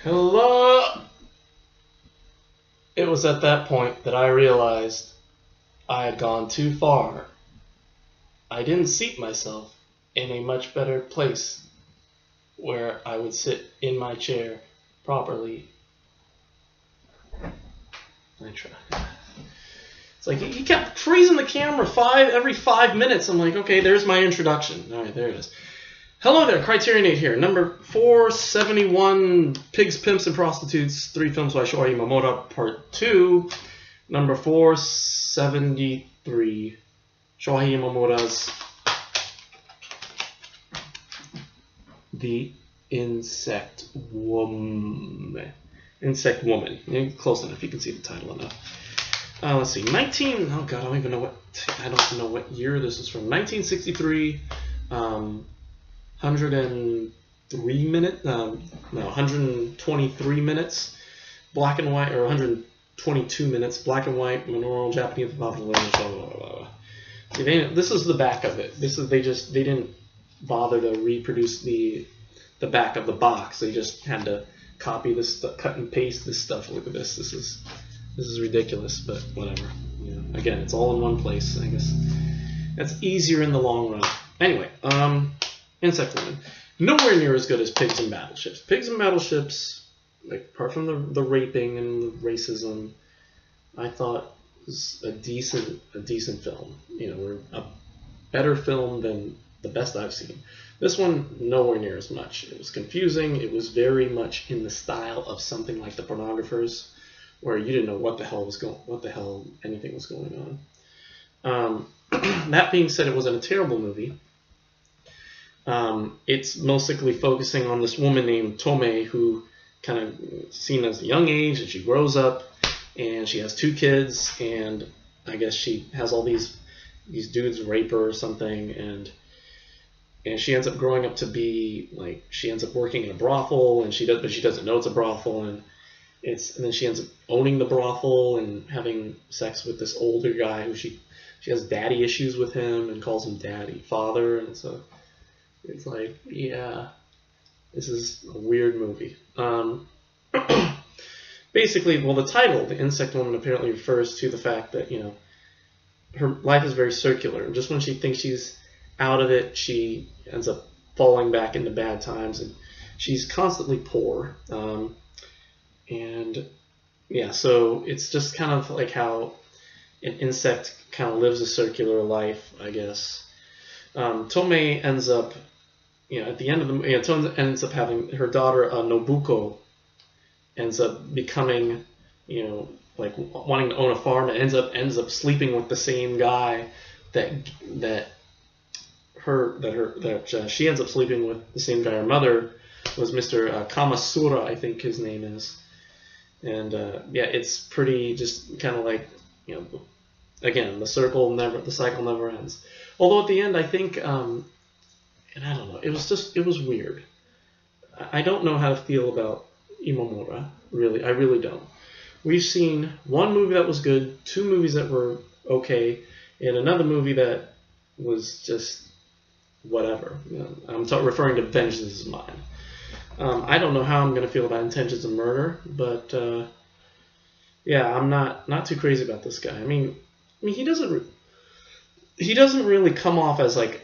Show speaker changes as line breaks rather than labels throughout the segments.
Hello! It was at that point that I realized I had gone too far. I didn't seat myself in a much better place where I would sit in my chair properly. I tried. It's like he kept freezing the camera every 5 minutes. I'm like, okay, there's my introduction. All right, there it is. Hello there, CriterioNate here. Number 471, Pigs, Pimps, and Prostitutes, 3 films by Shohei Yamamoto, Part 2. Number 473, Shohei Yamamoto's The Insect Woman. Insect Woman. Close enough, you can see the title enough. Let's see, oh god, I don't know what year this is from. 1963, 123 minutes, black and white, or 122 minutes, black and white, monaural, Japanese, blah, blah, blah, blah, blah, blah. See, this is the back of it. They didn't bother to reproduce the back of the box. They just had to copy this stuff, cut and paste this stuff. Look at this. This is ridiculous, but whatever. You know, again, it's all in one place. I guess that's easier in the long run. Anyway, Insect Woman. Nowhere near as good as Pigs and Battleships. Pigs and Battleships, like, apart from the raping and the racism, I thought was a decent film. You know, a better film than the best I've seen. This one, nowhere near as much. It was confusing. It was very much in the style of something like The Pornographers, where you didn't know what the hell anything was going on. That being said, it wasn't a terrible movie. It's mostly focusing on this woman named Tomei, who kind of seen as a young age, and she grows up, and she has 2 kids, and I guess she has all these dudes rape her or something, and she ends up growing up to be like, she ends up working in a brothel, but she doesn't know it's a brothel, and then she ends up owning the brothel and having sex with this older guy who she has daddy issues with him and calls him father, and so it's like, yeah, this is a weird movie. Basically, well, the title, The Insect Woman, apparently refers to the fact that, you know, her life is very circular. And just when she thinks she's out of it, she ends up falling back into bad times, and she's constantly poor. And yeah, so it's just kind of like how an insect kind of lives a circular life, I guess. Tomei ends up, you know, at the end of Tomei ends up having her daughter Nobuko ends up becoming, you know, like wanting to own a farm, and ends up sleeping with the same guy that she ends up sleeping with, the same guy her mother was, Mr. Kamasura, I think his name is. And yeah, it's pretty just kind of like, you know, again, the cycle never ends. Although at the end, I think, and I don't know, it was weird. I don't know how to feel about Imamura, really. I really don't. We've seen 1 movie that was good, 2 movies that were okay, and another movie that was just whatever. You know, I'm referring to Vengeance Is Mine. I don't know how I'm going to feel about Intentions of Murder, but yeah, I'm not too crazy about this guy. I mean, he doesn't really come off as like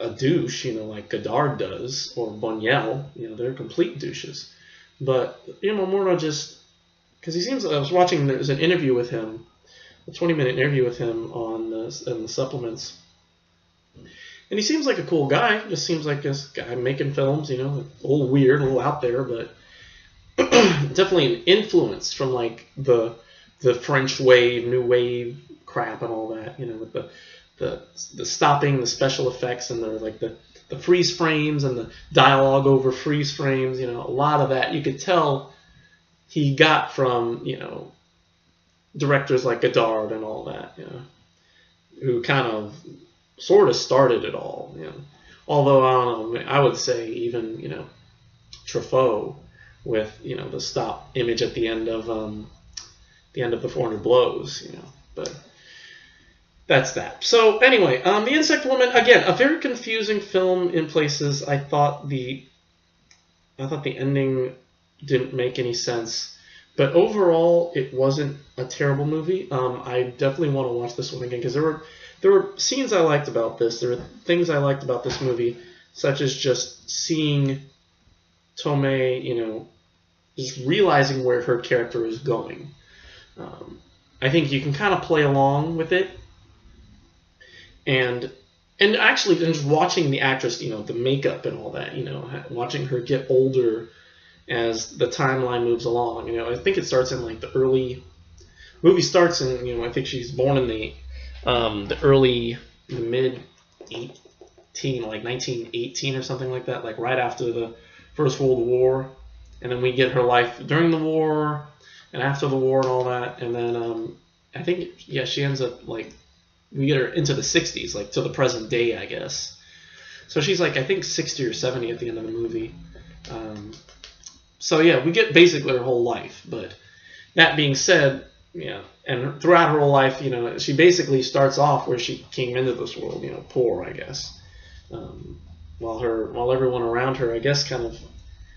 a douche, you know, like Godard does, or Buñuel. You know, they're complete douches. But Imamura just, because he seems, I was watching, there's an interview with him, a 20-minute interview with him on the supplements. And he seems like a cool guy. Just seems like this guy making films, you know, a little weird, a little out there, but definitely an influence from like the French wave, new wave crap and all that, you know, with the stopping, the special effects, and the freeze frames and the dialogue over freeze frames, you know, a lot of that you could tell he got from, you know, directors like Godard and all that, you know, who kind of sort of started it all, you know. Although, I don't know, I would say even, you know, Truffaut with, you know, the stop image at the end of the 400 Blows, you know, but that's that. So anyway, The Insect Woman, again, a very confusing film in places. I thought the ending didn't make any sense. But overall, it wasn't a terrible movie. I definitely want to watch this one again because there were scenes I liked about this. There were things I liked about this movie, such as just seeing Tomei, just realizing where her character is going. I think you can kind of play along with it, and actually just watching the actress, the makeup and all that, watching her get older as the timeline moves along. I think it starts in like the movie starts in, I think she's born in the mid 18, like 1918 or something like that, like right after the First World War, and then we get her life during the war and after the war and all that, and then I think she ends up like we get her into the 60s, like to the present day, I guess. So she's like I think 60 or 70 at the end of the movie. So yeah, we get basically her whole life. But that being said, and throughout her whole life, she basically starts off where she came into this world, poor, I guess. While everyone around her, I guess, kind of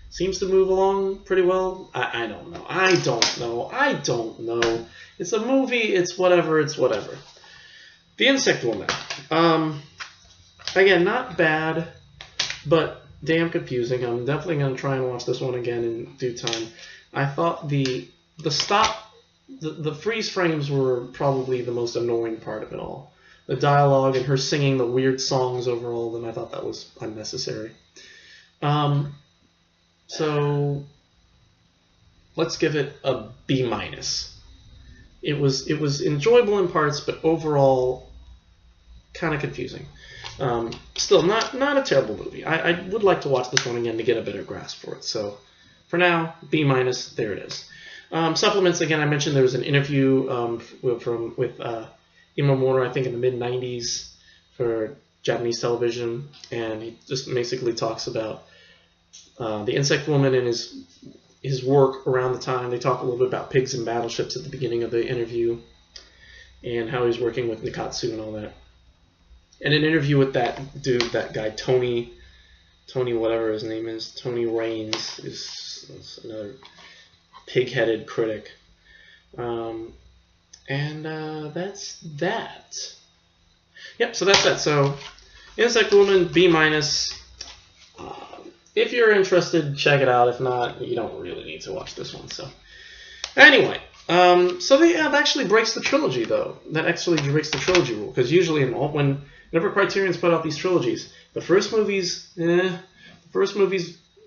seems to move along pretty well. I don't know. It's a movie. It's whatever. The Insect Woman. Again, not bad, but damn confusing. I'm definitely going to try and watch this one again in due time. I thought the freeze frames were probably the most annoying part of it all. The dialogue and her singing the weird songs over all of them, I thought that was unnecessary. So let's give it a B-. It was enjoyable in parts, but overall kind of confusing. Still not a terrible movie. I would like to watch this one again to get a better grasp for it. So for now, B-. There it is. Supplements, again, I mentioned there was an interview with Imamura, I think in the mid-90s for Japanese television, and he just basically talks about the Insect Woman and his work around the time. They talk a little bit about pigs and battleships at the beginning of the interview and how he's working with Nikatsu and all that. And an interview with that dude, that guy, Tony whatever his name is, Tony Raines, is another pig-headed critic. And that's that. Yep, so that's that. So, Insect Woman, B-. If you're interested, check it out. If not, you don't really need to watch this one. So, anyway, so that actually breaks the trilogy, though. That actually breaks the trilogy rule, because usually whenever Criterion's put out these trilogies, the first movie's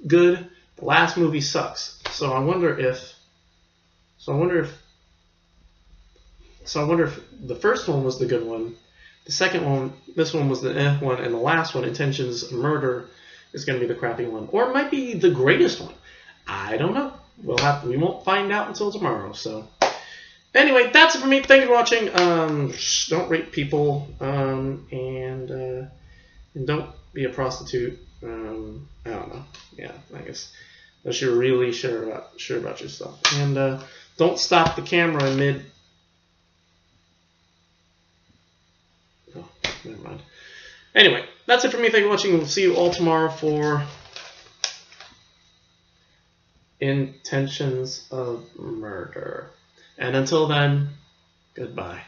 good, the last movie sucks. So I wonder if the first one was the good one, the second one, this one was the one, and the last one, Intentions of Murder, is going to be the crappy one, or it might be the greatest one. I don't know. We won't find out until tomorrow. So anyway, that's it for me. Thank you for watching. Don't rape people, and don't be a prostitute. I don't know. Yeah, I guess unless you're really sure about your stuff, and don't stop the camera in mid. Oh, never mind. Anyway, that's it for me. Thank you for watching. We'll see you all tomorrow for Intentions of Murder. And until then, goodbye.